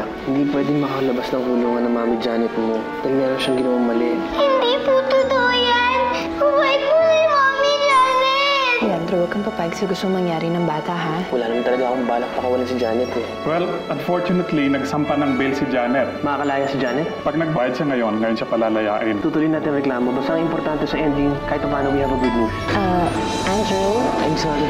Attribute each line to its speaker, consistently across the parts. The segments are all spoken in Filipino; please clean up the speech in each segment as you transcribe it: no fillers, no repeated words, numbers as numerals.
Speaker 1: anak. Hindi pwedeng makalabas ng kulungan ng Mami Janet mo dahil meron siyang ginawang mali.
Speaker 2: Hindi po totoo yan! Mabait po si Mami Janet!
Speaker 3: Hey, Andrew, huwag kang papayag sa gustong mangyari ng bata, ha?
Speaker 1: Wala naman talaga akong balak pakawalan si Janet eh.
Speaker 4: Well, unfortunately, nagsampa ng bail si Janet.
Speaker 1: Makakalaya si Janet?
Speaker 4: Pag nagbayad siya ngayon siya palalayain.
Speaker 1: Tutuloy natin reklamo. Basta ang importante sa ending, kahit paano we have a good news.
Speaker 3: Andrew?
Speaker 1: I'm sorry.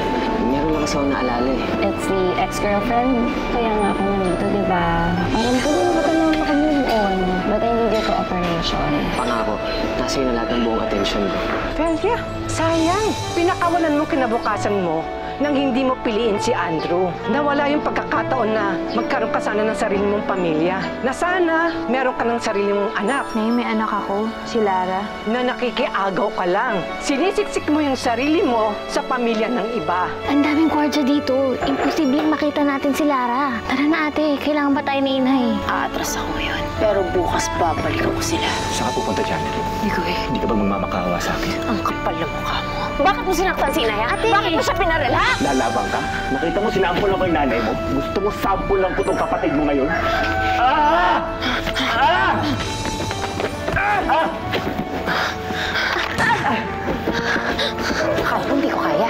Speaker 1: Meron lang kasi ako naalala eh.
Speaker 3: It's the ex-girlfriend. Kaya nga ako nandito, di ba? Parang tuloy na ka naman makamove on. But I need your cooperation.
Speaker 1: Pangako, nasa iyo na lahat ng buong attention ko.
Speaker 5: Felsia, sayang. Pinakawalan mo kinabukasan mo nang hindi mo piliin si Andrew. Nawala yung pagkakataon na magkaroon ka sana ng sarili mong pamilya. Na sana meron ka ng sarili mong anak.
Speaker 3: Nay, may anak ako, si Lara.
Speaker 5: Na nakikiagaw ka lang. Sinisiksik mo yung sarili mo sa pamilya ng iba.
Speaker 2: Ang daming kwartsa dito. Imposibleng makita natin si Lara. Tara na ate, kailangan ba tayo ni Inay?
Speaker 3: Aatras ako ngayon. Pero bukas babalik ako sila.
Speaker 6: Saan ka pupunta, Janet?
Speaker 3: Hindi ko eh.
Speaker 6: Hindi ka ba magmamakaawa sa akin?
Speaker 3: Ang kapal na mukha mo. Bakit mo sinaktan si Inay, ha? Bakit mo siya pinarala?
Speaker 6: Lalabang ka? Nakita mo sinampol ako yung nanay mo? Gusto mo sample lang po itong kapatid mo ngayon? Ah! Ah! Ah!
Speaker 3: Akala ko hindi ko kaya.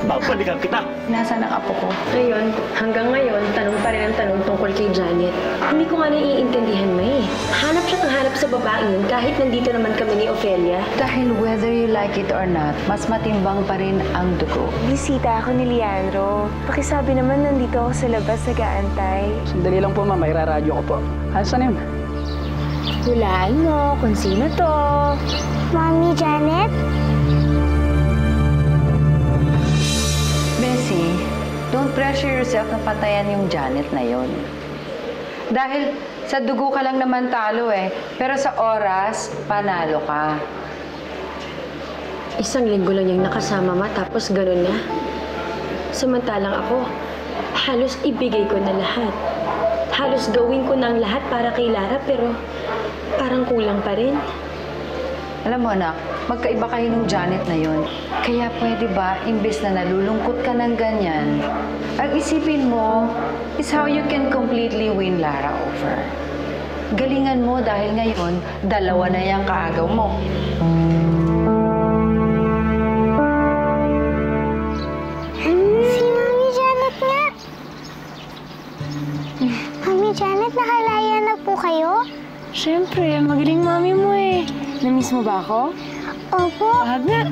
Speaker 6: Babalikan kita!
Speaker 7: Nasaan ang apo ko? Ngayon, hanggang ngayon, tanong pa rin ang tanong tungkol kay Janet. Hindi ko nga naiintindihan mo eh. Hanap siya ng hanap sa babaeng yun kahit nandito naman kami ni Ophelia.
Speaker 8: Dahil whether you like it or not, mas matimbang pa rin ang dugo.
Speaker 9: Bisita ako ni Leandro. Pakisabi naman nandito ako sa labas nag-aantay.
Speaker 10: Sandali lang po, ma'am. May radyo ko po. Saan yun?
Speaker 7: Hulaan mo kung sino to.
Speaker 2: Mami Janet?
Speaker 8: Bessie, don't pressure yourself na patayan yung Janet na yon. Dahil sa dugo ka lang naman talo eh. Pero sa oras, panalo ka.
Speaker 7: Isang linggo lang yung nakasama ma, tapos ganun na. Samantalang ako, halos ibigay ko na lahat. Halos gawin ko na ang lahat para kay Lara, pero parang kulang pa rin.
Speaker 8: Alam mo anak, magkaiba kayo ng Janet na yon. Kaya pwede ba, imbes na nalulungkot ka ng ganyan, ang isipin mo is how you can completely win Lara over. Galingan mo dahil ngayon, dalawa na yung kaagaw mo.
Speaker 2: Si Mami Janet nga. Mami Janet, nakalaya na po kayo?
Speaker 7: Siyempre, magaling mami mo eh. Namiss mo ba ako?
Speaker 2: Opo.
Speaker 7: Aga.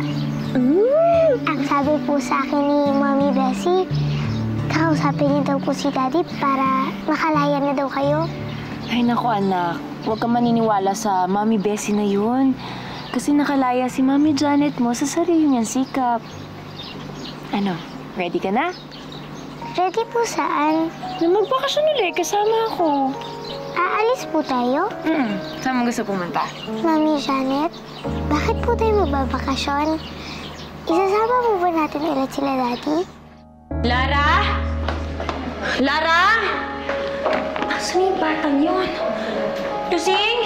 Speaker 2: Ang sabi po sa akin ni Mami Bessie, kakausapin niyo daw po si Daddy para makalaya na daw kayo.
Speaker 7: Ay naku anak, huwag ka maniniwala sa Mami Bessie na yun. Kasi nakalaya si Mami Janet mo sa sarili niyang sikap. Ano, ready ka na?
Speaker 2: Ready po saan?
Speaker 7: Na magbakasyon ulit, kasama ako.
Speaker 2: Aalis po tayo?
Speaker 7: Saan mo gusto pumunta?
Speaker 2: Mami Janet, bakit po tayo magbabakasyon? Isasama mo ba natin ulit sila, Daddy?
Speaker 7: Lara! Lara! Nasaan yung batang yun? Lusing!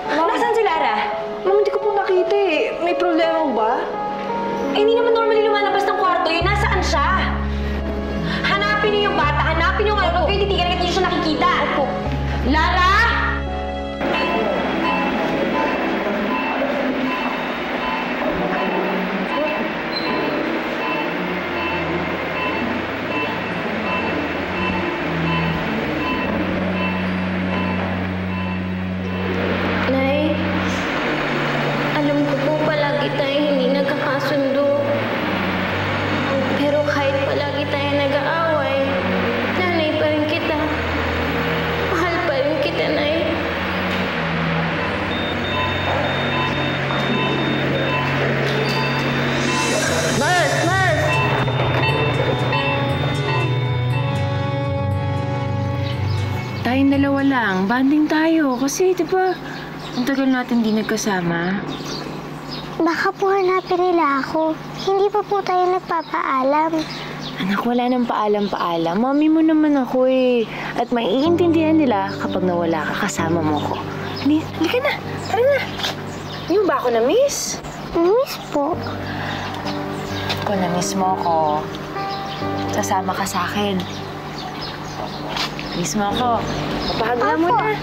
Speaker 7: Nasaan si Lara?
Speaker 5: Ma'am, hindi ko po nakita eh. May problema ba?
Speaker 7: Eh, hindi naman normally lumalabas ng kwarto yun. Nasaan siya? Hanapin niyo yung bata. Hanapin niyo ngayon. Huwag kayo titigan na hindi siya nakikita. Opo. Lara!
Speaker 2: Nay, alam ko po palagi tayo hindi nagkakasundo. Pero kahit palagi tayo nag-aaway, nanay pa rin kita. Mahal pa rin kita, Nay.
Speaker 5: Nurse! Nurse!
Speaker 7: Tayong dalawa lang. Banding tayo. Kasi, di ba, ang tagal natin di nagkasama.
Speaker 2: Baka po hanapin nila ako. Hindi pa po tayo nagpapaalam.
Speaker 7: Anak, wala nang paalam-paalam. Mami mo naman ako eh. At maiintindihan nila kapag nawala ka, kasama mo ko. Halika na. Tara na. Hindi mo ba ako na-miss?
Speaker 2: Na-miss po.
Speaker 7: Kung na-miss mo ako, sasama ka sa akin. Miss mo ako. Papahagla mo na.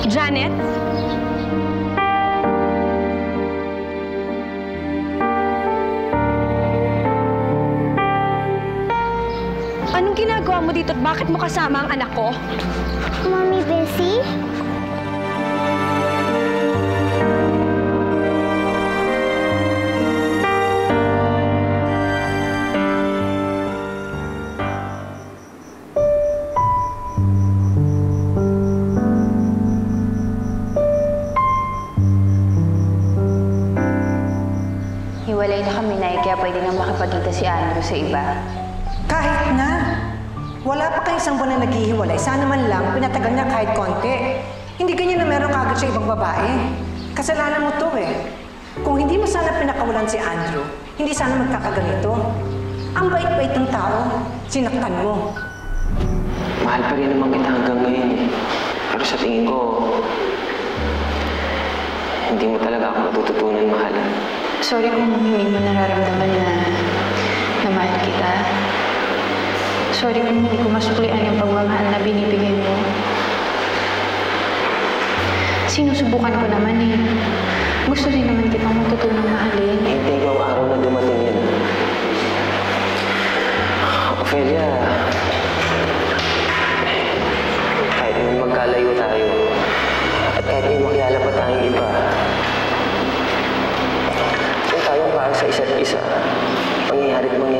Speaker 7: Janet? Anong ginagawa mo dito at bakit mo kasama ang anak ko?
Speaker 2: Mami Bessie?
Speaker 8: Hiwalay na kami, Nay, kaya pwede nang makipagkita si Andrew sa iba.
Speaker 5: Kahit na. Wala pa kayo isang buwan na naghihiwalay. Sana man lang, pinatagal niya kahit konti. Hindi ganyan na meron kagad sa ibang babae. Kasalanan mo to eh. Kung hindi mo sana pinakawalan si Andrew, hindi sana magkakaganito. Ang bait-bait ng tao, sinaktan mo.
Speaker 1: Mahal pa rin naman kita hanggang ngayon eh. Pero sa tingin ko, hindi mo talaga ako matututunan mahal.
Speaker 8: Sorry kung hindi mo nararamdaman na mahal kita. Sorry kung hindi ko masuklian yung pagmamahal na binibigay mo. Sinusubukan ko naman eh. Gusto rin naman kitang matutulong mahalin.
Speaker 1: Hintay ko ang araw na dumating yan. Ophelia, kahit may magkalayo tayo, at kahit may makilala pa tayong iba, kung tayong para sa isa't isa, mangyayari nun.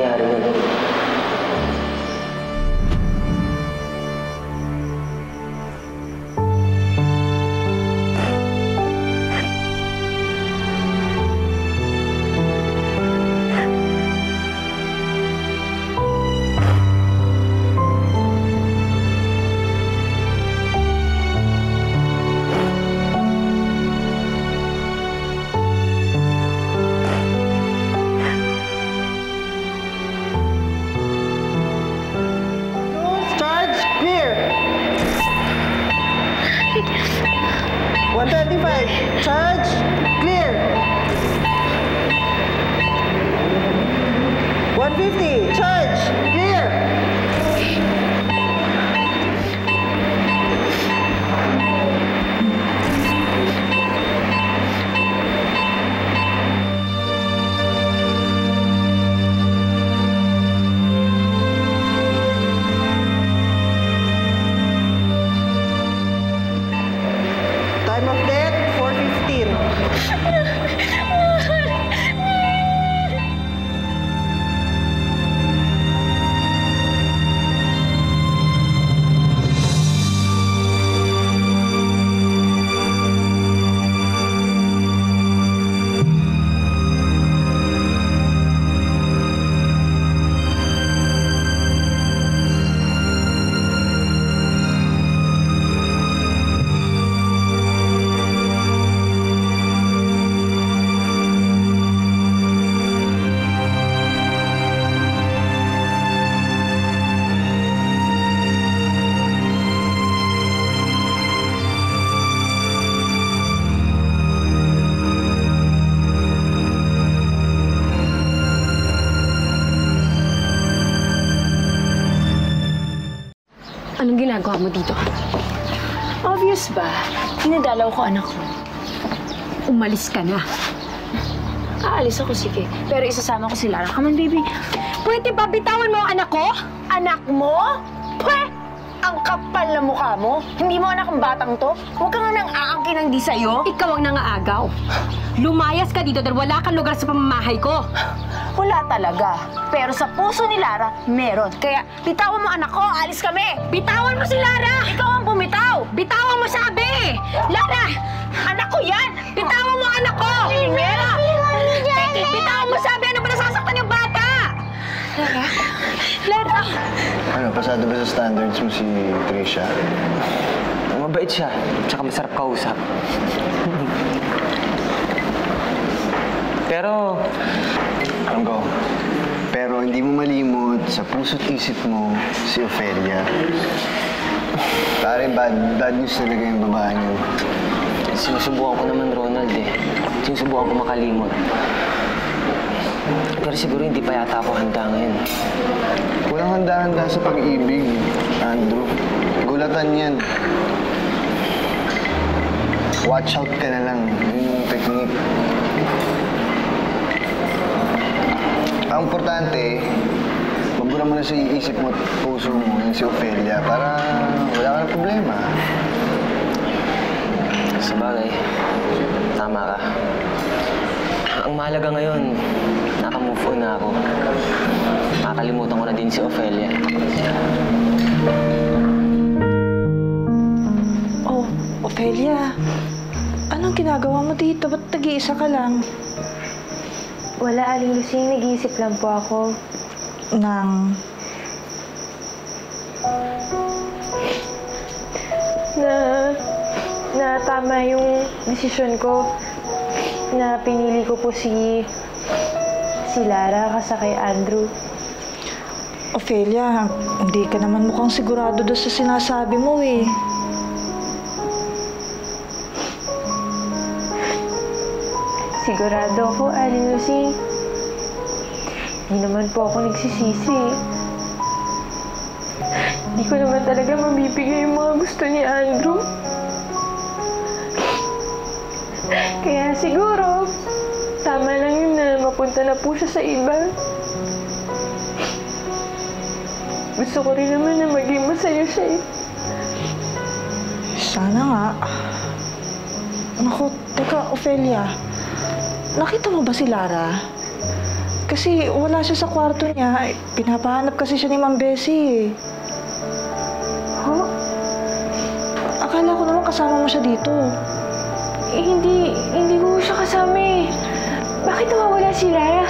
Speaker 7: Anong ginagawa mo dito? Obvious ba? Dinadalaw ko anak ko. Umalis ka na. Aalis ako, sige. Pero isasama ko si Lara. Come on, baby. Pwede ba bitawan mo ang anak ko?
Speaker 11: Anak mo? Pwe! Ang kapal na mukha mo. Hindi mo anak ang batang to. Huwag ka nga nang aangkin ng di sa'yo.
Speaker 7: Ikaw ang nangaagaw. Lumayas ka dito dahil wala kang lugar sa pamamahay ko.
Speaker 11: Wala talaga. Pero sa puso ni Lara, meron. Kaya bitawan mo anak ko, alis kami.
Speaker 7: Bitawan mo si Lara!
Speaker 11: Ikaw ang bumitaw.
Speaker 7: Bitawan mo sabi! Lara!
Speaker 11: Anak ko yan!
Speaker 7: Bitawan mo anak ko!
Speaker 11: Lara!
Speaker 7: Bitawan mo sabi! Ano ba nasasaktan yung bata? Lara? Lara!
Speaker 12: Ano, pasado ba sa standards mo si Trisha?
Speaker 1: Mabait siya, tsaka masarap kausap. Pero
Speaker 12: hindi mo malimot sa puso't isip mo si Ophelia. Pare, bad news talaga yung babae niyo.
Speaker 1: Sinusubukan ko naman, Ronald eh. Sinusubukan ko makalimot. Pero siguro hindi pa yata ako handa ngayon.
Speaker 12: Walang handa-handa sa pag-ibig, Andrew. Gulatan yan. Watch out ka na lang. Yun yung technique. Ang importante, magbura mo na sa iisip mo at puso mo yung si Ophelia para wala ka ng problema.
Speaker 1: Sabagay, tama ka. Ang mahalaga ngayon, naka-move on na ako. Nakakalimutan ko na din si Ophelia.
Speaker 13: Oh, Ophelia. Anong ginagawa mo dito? Ba't nag-iisa ka lang?
Speaker 9: Wala, Aling Lucing. Nag-iisip lang po ako. Na tama yung desisyon ko. Na pinili ko po si Lara kaysa kay Andrew.
Speaker 13: Ophelia, hindi ka naman mukhang sigurado doon sa sinasabi mo eh.
Speaker 9: Sigurado ako, Aling Lucing. Hindi naman po ako nagsisisi. Hindi ko naman talaga mabibigay yung mga gusto ni Andrew. Kaya siguro, tama lang yun na mapunta na po siya sa iba. Gusto ko rin naman na maging masaya siya eh.
Speaker 13: Sana nga. Naku, teka, Ophelia. Nakita mo ba si Lara? Kasi wala siya sa kwarto niya. Pinapahanap kasi siya ni Ma'am Bessie.
Speaker 9: Huh?
Speaker 13: Akala ko naman kasama mo siya dito.
Speaker 9: Eh, hindi ko siya kasama eh. Bakit nawawala si Lara?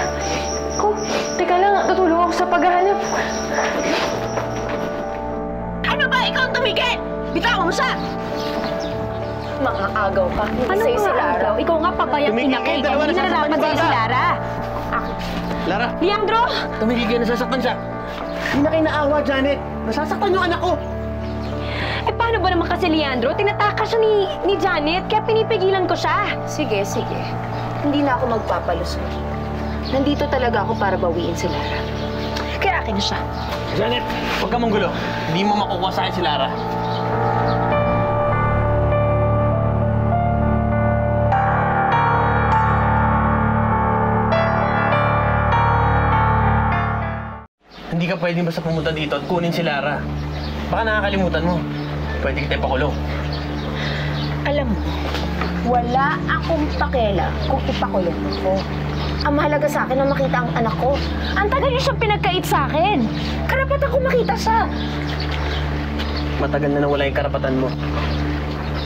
Speaker 9: Teka lang, tutulong ako sa paghahanap.
Speaker 11: Ano ba? Ikaw ang tumigil! Bitawan mo siya! Mga agaw ka.
Speaker 7: Ano
Speaker 11: Sa'yo si
Speaker 7: mga
Speaker 11: Lara.
Speaker 7: agaw? Ikaw nga pabayang inakay. Hindi na nalaman sa'yo si Lara.
Speaker 6: Lara!
Speaker 7: Leandro!
Speaker 6: Tumigil ka, nasasaktan siya. Hindi na kayo naawa, Janet. Nasasaktan yung anak ko.
Speaker 7: Eh, paano ba naman kasi, Leandro? Tinataka siya ni Janet, kaya pinipigilan ko siya.
Speaker 11: Sige. Hindi na ako magpapalusot. Nandito talaga ako para bawiin si Lara. Kaya akin na siya.
Speaker 6: Janet, huwag ka mong gulo. Hindi mo makukuha sa akin si Lara. Hindi ka pwedeng basta pumunta dito at kunin si Lara. Baka nakakalimutan mo. Pwede kita ipakulong.
Speaker 11: Alam mo, wala akong pakialam kung ipakulong ko. Ang mahalaga sa akin na makita ang anak ko. Ang tagal niya siyang pinagkait sa akin. Karapatan ko makita siya.
Speaker 6: Matagal na nawala yung karapatan mo.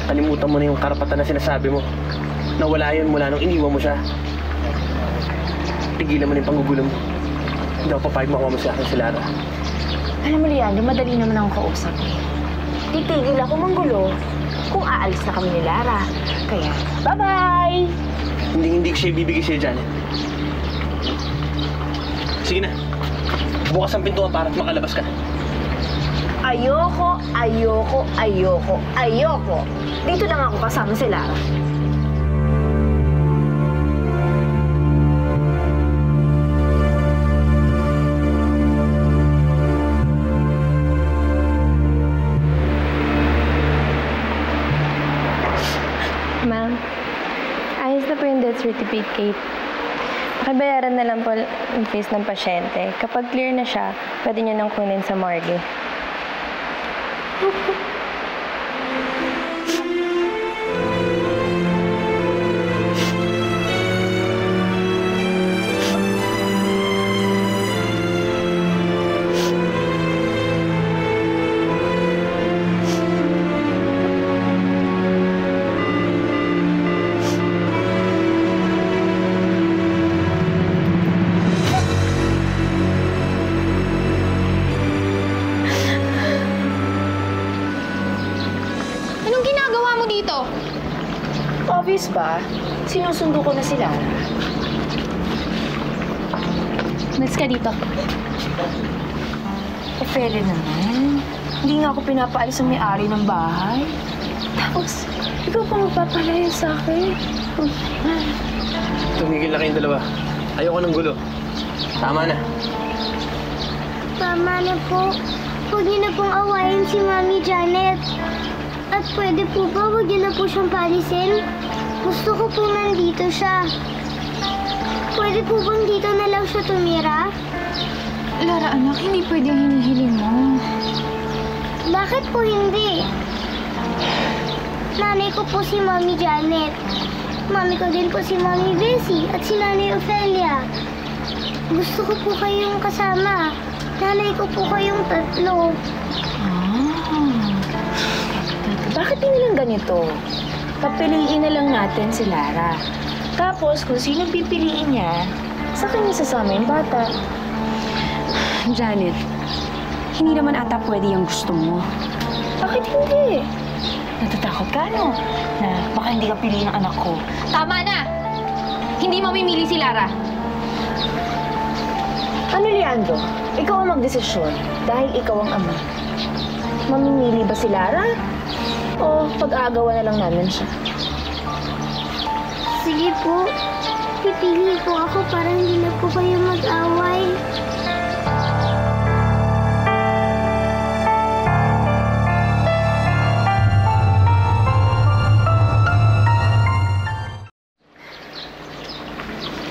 Speaker 6: Kalimutan mo na yung karapatan na sinasabi mo. Nawala yun mula nung iniwan mo siya. Tigilan mo na yung panggugulo mo. Hindi ako papayag makuha mo sa akin si Lara.
Speaker 11: Alam mo, Leandro, madali naman akong kausap eh. Titigil ako manggulo kung aalis na kami ni Lara. Kaya, bye-bye!
Speaker 6: Hindi ko siya ibibigay sa'yo, Janet. Sige na. Bukas ang pintuan para makalabas ka.
Speaker 11: Ayoko. Dito lang ako kasama si Lara.
Speaker 9: Ma'am, ayos na po yung death certificate. Pakibayaran na lang po yung fees ng pasyente. Kapag clear na siya, pwede niyo nang kunin sa morgue.
Speaker 11: Obvious ba? Sinusundo ko na si Lara.
Speaker 7: Malis ka dito.
Speaker 11: Ophelia naman. Hindi nga ako pinapaalis sa may-ari ng bahay. Tapos, ikaw pa magpapalaya sa akin.
Speaker 6: Tumigil na kayong dalawa.
Speaker 1: Ayoko ng gulo. Tama na.
Speaker 2: Tama na po. Huwag niyo na pong awayin si Mami Janet. At pwede po ba huwag niyo na po siyang palisin? Gusto ko po nandito siya. Pwede po bang dito na lang siya tumira?
Speaker 11: Lara, anak, hindi pwede ang hinihiling mo.
Speaker 2: Bakit po hindi? Nanay ko po si Mami Janet. Mami ko din po si Mami Bessie at si Nanay Ofelia. Gusto ko po kayong kasama. Nanay ko po kayong tatlo.
Speaker 11: Bakit hindi lang ganito? Papiliin na lang natin si Lara. Tapos, kung sino pipiliin niya, sa kanya sasama yung bata.
Speaker 7: Janet, hindi naman ata pwede yung gusto mo.
Speaker 11: Bakit hindi? Natatakot ka, no? Na baka hindi ka piliin ng anak ko.
Speaker 7: Tama na! Hindi mamimili si Lara.
Speaker 11: Ano, Leandro? Ikaw ang magdesisyon dahil ikaw ang ama. Mamimili ba si Lara? O pag-aagawan na lang namin siya?
Speaker 2: Sige po. Pipili po ako para hindi na po kayo mag-away.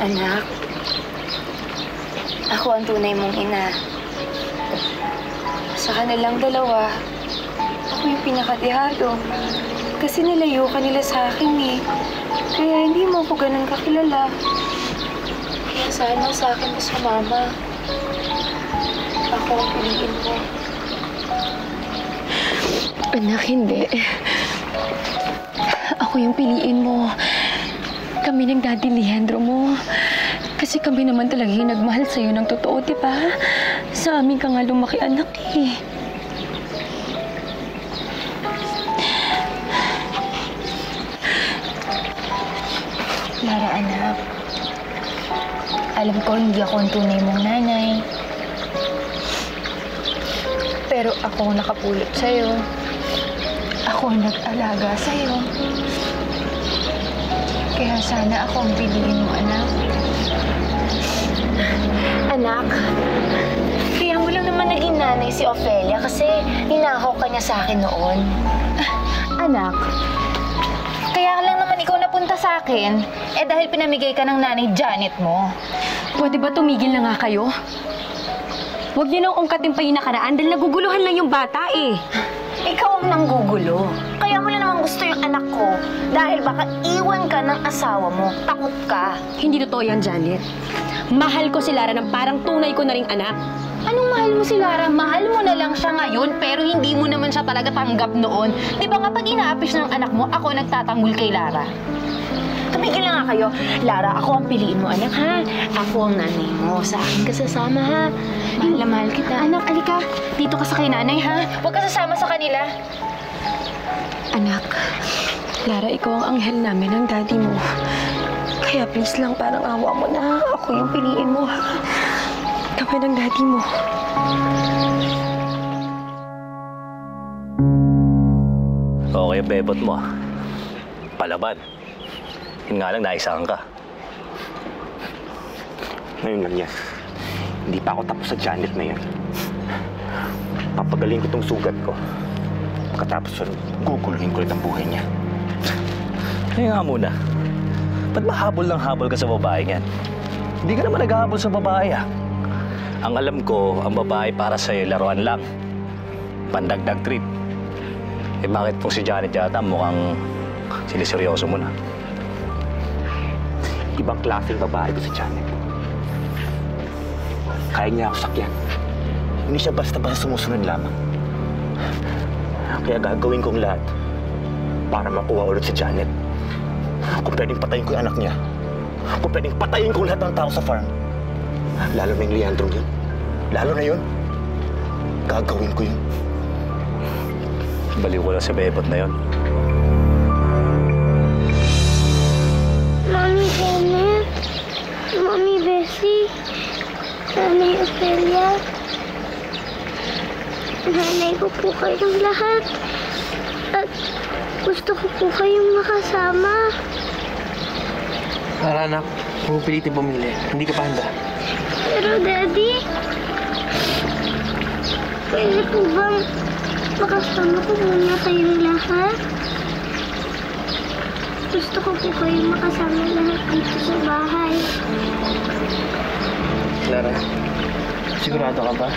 Speaker 11: Anak, ako ang tunay mong ina. Sa kanilang dalawa, ako yung pinakadihado. Kasi nilayo ka nila sa akin eh. Kaya hindi mo ako ganun kakilala. Kaya sana sa akin mas mama. Ako ang piliin mo.
Speaker 7: Anak, hindi. Ako yung piliin mo. Kami ng Daddy Leandro mo. Kasi kami naman talaga yung nagmahal sa'yo ng totoo, di ba? Sa amin ka nga lumaki, anak eh.
Speaker 11: Lara, anak. Alam ko hindi ako ang tunay mong nanay. Pero ako ang nakapulot sa'yo. Ako ang nag-alaga sa'yo. Kaya sana ako ang piliin mo, anak. Anak, kaya mo lang naman naging nanay si Ofelia kasi ninakaw ka niya sa akin noon. Anak, kaya lang naman ikaw napunta sa akin, dahil pinamigay ka ng nanay Janet mo.
Speaker 7: Pwede ba tumigil na nga kayo? Huwag niyo nang ungkatin pa yung nakaraan dahil naguguluhan lang yung bata eh.
Speaker 11: Ikaw ang nanggugulo. Kaya mo lang naman gusto yung anak ko dahil baka iwan ka ng asawa mo. Takot ka.
Speaker 7: Hindi totoo yan, Janet. Mahal ko si Lara ng parang tunay ko na ring anak.
Speaker 11: Anong mahal mo si Lara? Mahal mo na lang siya ngayon pero hindi mo naman siya talaga tanggap noon. Di ba nga pag inaapis ng anak mo, ako nagtatanggol kay Lara. Tumigil na nga kayo. Lara, ako ang piliin mo, anak, ha? Ako ang nanay mo. Sa akin ka sasama, ha? Mahal na mahal kita. Anak, alika. Dito ka sa kay nanay, ha? Huwag ka sasama sa kanila.
Speaker 7: Anak, Lara, ikaw ang anghel namin ng daddy mo. Kaya please lang, parang awa mo na. Ako yung piliin mo, ha? Kami ng daddy mo.
Speaker 6: Okay, bebot mo. Palaban. Yun nga lang, naisahan ka. Ngayon lang yan. Hindi pa ako tapos sa Janet na yan. Papagaling ko tong sugat ko. Pagkatapos yun, guguluhin ko ulit ang buhay niya. Kaya nga muna, ba't ba habol ng habol ka sa babae yan? Hindi ka naman naghahabol sa babae, ah. Ang alam ko, ang babae para sa'yo, laruan lang. Pandagdag trip. Eh bakit kung si Janet yata mukhang siniseryoso mo na? Ibang klaseng babae ko si Janet. Kaya niya ako sakyan. Hindi siya basta-basta sumusunod lamang. Kaya gagawin kong lahat para makuha ulit si Janet. Kung pwedeng patayin ko yung anak niya. Kung pwedeng patayin ko lahat ng tao sa farm. Lalo na yung Leandro yun. Lalo na yun. Gagawin ko yun. Baliw ko lang sa bebot na yun.
Speaker 2: Mami Janet, Mami Bessie, Nanay Ofelia, nanay ko po kayong lahat. At gusto ko po kayong makasama.
Speaker 1: Lara, anak. Huwag mo pilitin pumili. Hindi ka pa handa.
Speaker 2: Pero, Daddy, pwede po bang makasama ko muna kayong lahat? Gusto ko po kayong makasama lahat dito sa bahay.
Speaker 1: Lara, sigurado ka ba?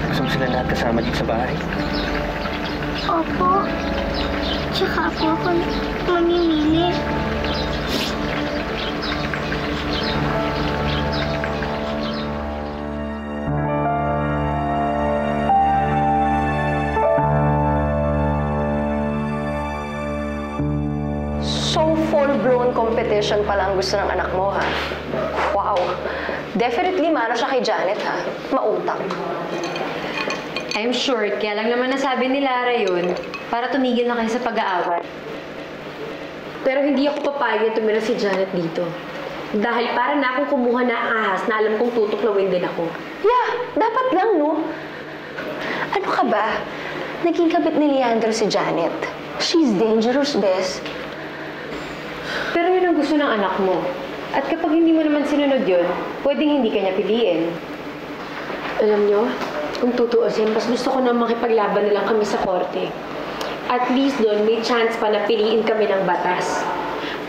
Speaker 1: Gusto mo sila lahat kasama dito sa bahay?
Speaker 2: Opo. Tsaka ako mamimili.
Speaker 7: So, full-blown competition pala ang gusto ng anak mo, ha? Wow. Definitely, mano siya kay Janet, ha? Mautak.
Speaker 14: I'm sure, kaya lang naman nasabi ni Lara yun para tumigil na kayo sa pag-aaway. Pero hindi ako papayag na tumira si Janet dito. Dahil para na akong kumuha na ahas na alam kong tutuklawin din ako.
Speaker 7: Yeah, dapat lang, no? Ano ka ba? Naging kabit ni Leandro si Janet. She's dangerous, Bes.
Speaker 14: Pero yun ang gusto ng anak mo. At kapag hindi mo naman sinunod yun, pwedeng hindi ka niya piliin.
Speaker 7: Alam nyo, kung tutuusin, mas gusto ko na makipaglaban na lang kami sa korte.
Speaker 14: At least doon, may chance pa na piliin kami ng batas.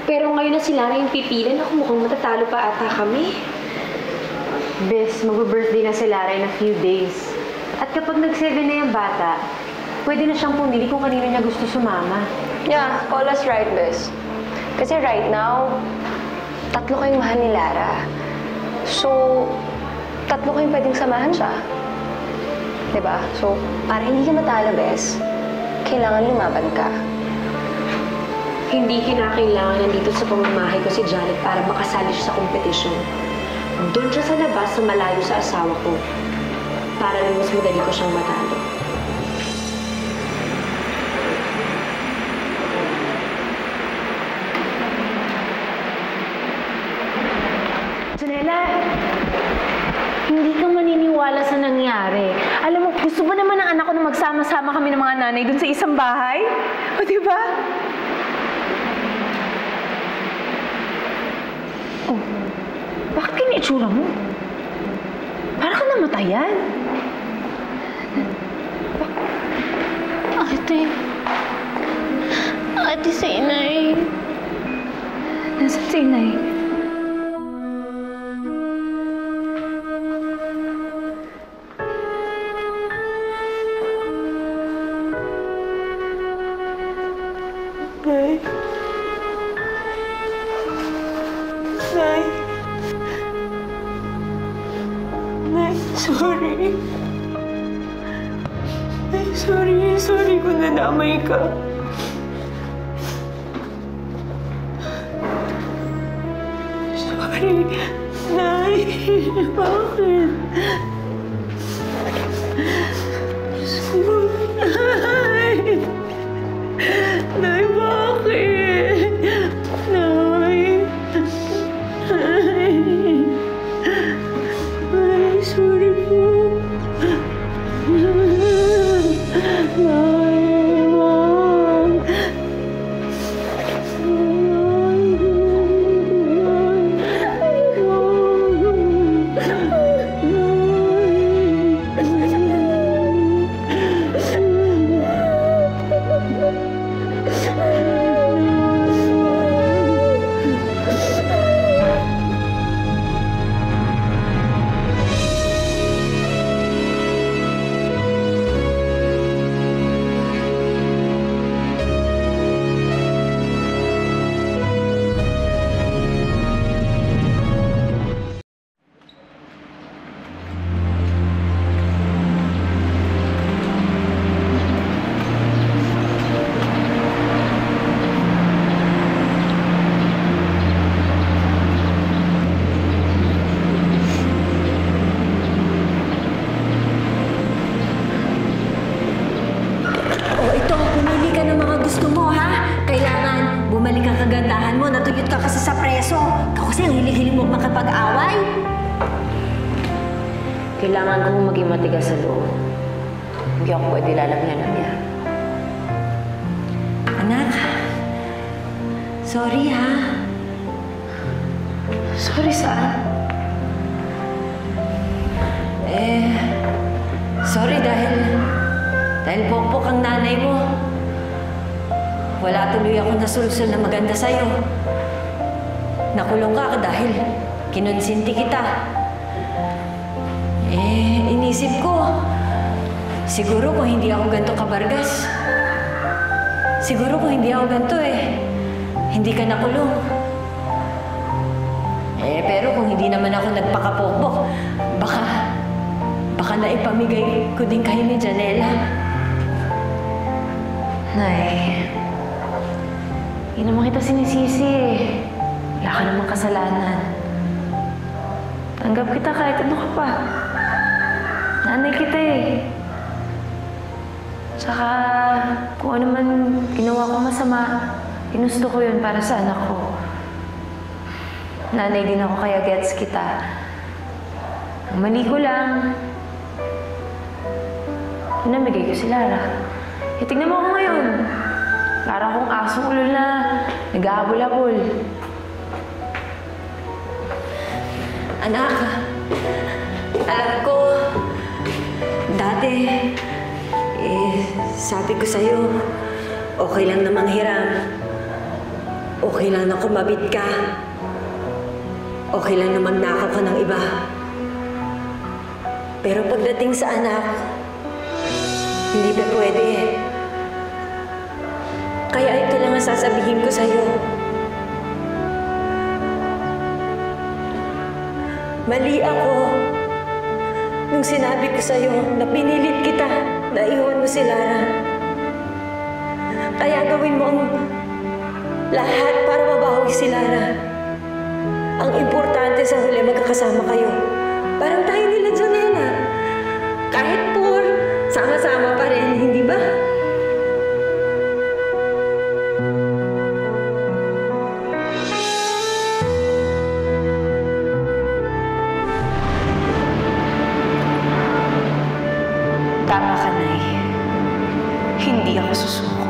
Speaker 14: Pero ngayon na si Lara yung pipili, naku, mukhang matatalo pa ata kami. Bes, mag-birthday na si Lara in a few days. At kapag nag-7 na yung bata, pwede na siyang pumili kung kanino niya gusto sumama.
Speaker 7: Yeah, all us right, Bes. Kasi right now, 3 kayong mahal ni Lara. So, 3 kayong pwedeng samahan siya. Diba? So, para hindi ka matalo, Bes, kailangan lumaban ka.
Speaker 14: Hindi kinakailangan nandito sa pamamahay ko si Janet para makasali siya sa kompetisyon. Doon siya sa labas sa malayo sa asawa ko. Para lang mas madali ko siyang matalo.
Speaker 11: Janela, hindi ka maniniwala sa nangyari. Alam mo, gusto ba naman ng anak ko na magsama-sama kami ng mga nanay dun sa isang bahay? O, diba? Oh, bakit ganyan itsura mo? Para ka namatayan.
Speaker 2: Ate, si Inay.
Speaker 11: Nasaan si Inay?
Speaker 13: Nay. Nay. Nay, sorry. Nay, sorry. Sorry kung nadamay ka. Sorry. Nay, bakit? Nay. Nay, bakit? Nay. Nay, sorry po. Nay, wag.
Speaker 15: gusto mo, ha? Kailangan bumalik ang kagandahan mo. Natuyot ka kasi sa preso. Ikaw kasi ang hilig-hilig mo makapag-away.
Speaker 7: Kailangan ko maging matigas sa loob. Hindi ako pwede lalagyan ng yan.
Speaker 15: Anak, sorry ha.
Speaker 7: Sorry, saan? Sorry dahil pokpok ang nanay mo. Wala tuloy ako nasulsul na maganda sa'yo. Nakulong ka dahil kinonsinti kita. Inisip ko, siguro kung hindi ako ganito kabargas, siguro kung hindi ako ganito hindi ka nakulong. Pero kung hindi naman ako nagpakapokpok, baka naipamigay ko din kayo ni Janela.
Speaker 11: Nay, hindi naman kita sinisisi Wala ka namang kasalanan. Tanggap kita kahit ano ka pa. Nanay kita Tsaka, kung ano man ginawa ko masama, ginusto ko yun para sa anak ko. Nanay din ako kaya gets kita. Ang mali ko lang, namigay ko si Lara. Tignan mo ako ngayon. Para akong asong ulol na nag-aabol-abol.
Speaker 7: Anak, alam ko, dati, sabi ko sa'yo, okay lang na manghiram. Okay lang na kumabit ka. Okay lang na magnakaw ka ng iba. Pero pagdating sa anak, hindi pa pwede Kaya ito lang ang sasabihin ko sa'yo. Mali ako nung sinabi ko sa'yo na pinilit kita na iwan mo si Lara. Kaya gawin mo ang lahat para mabawi si Lara. Ang importante sa huli, magkakasama kayo. Parang tayo nila Janela. Kahit poor, sama-sama pa rin, hindi ba?
Speaker 11: Tama ka, Nay. Hindi ako susuko.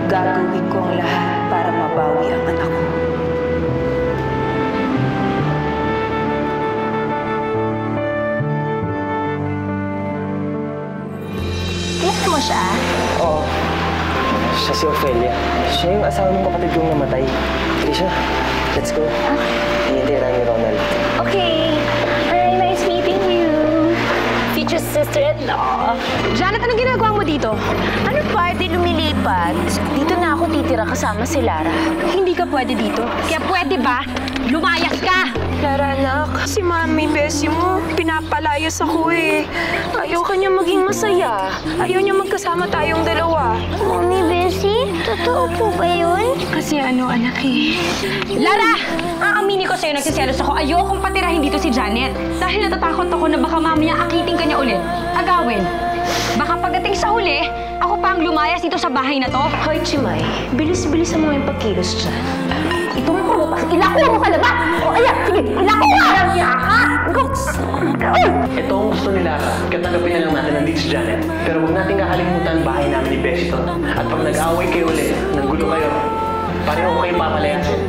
Speaker 11: Gagawin ko ang lahat para mabawi ang anak ko.
Speaker 2: Kilala mo siya?
Speaker 1: Oo. Siya si Ophelia. Siya yung asawa ng kapatid kong namatay. Trisha, let's go. Hihintay na ni Ronald.
Speaker 2: Okay. Hi, nice meeting you. Future sister-in-law.
Speaker 11: Janet, anong ginagawa mo dito?
Speaker 2: Ano party lumilipat? Dito na ako titira kasama si Lara.
Speaker 11: Hindi ka pwede dito. Kaya pwede ba? Lumayas ka!
Speaker 16: Lara, anak, si Mami, Bessie mo, pinapalayas ako Ayaw ka niya maging masaya. Ayaw niya magkasama tayong dalawa.
Speaker 2: Mami, Bessie, totoo po ba yun?
Speaker 11: Kasi anak Lara! Aaminin ko sa'yo, nagsiselos ako. Ayokong patirahin dito si Janet. Dahil natatakot ako na baka mamaya akiting ka niya ulit. Agawin. Baka pagdating sa huli, ako pa ang lumayas dito sa bahay na to.
Speaker 16: Hoy, Chimay, bilis-bilis mo yung pagkilos dyan.
Speaker 2: Itong pulupas, ilako mo ka na ba? O ayan, sige, ilako mo! Alam niya ka!
Speaker 17: Ito ang gusto ni Lara. Katanggapin na lang natin nandito si Janet. Pero huwag natin kakalimutan ang bahay namin ni Bessie to. At pag nag-away kayo ulit, nanggulo kayo, pareho kayo papalayasin.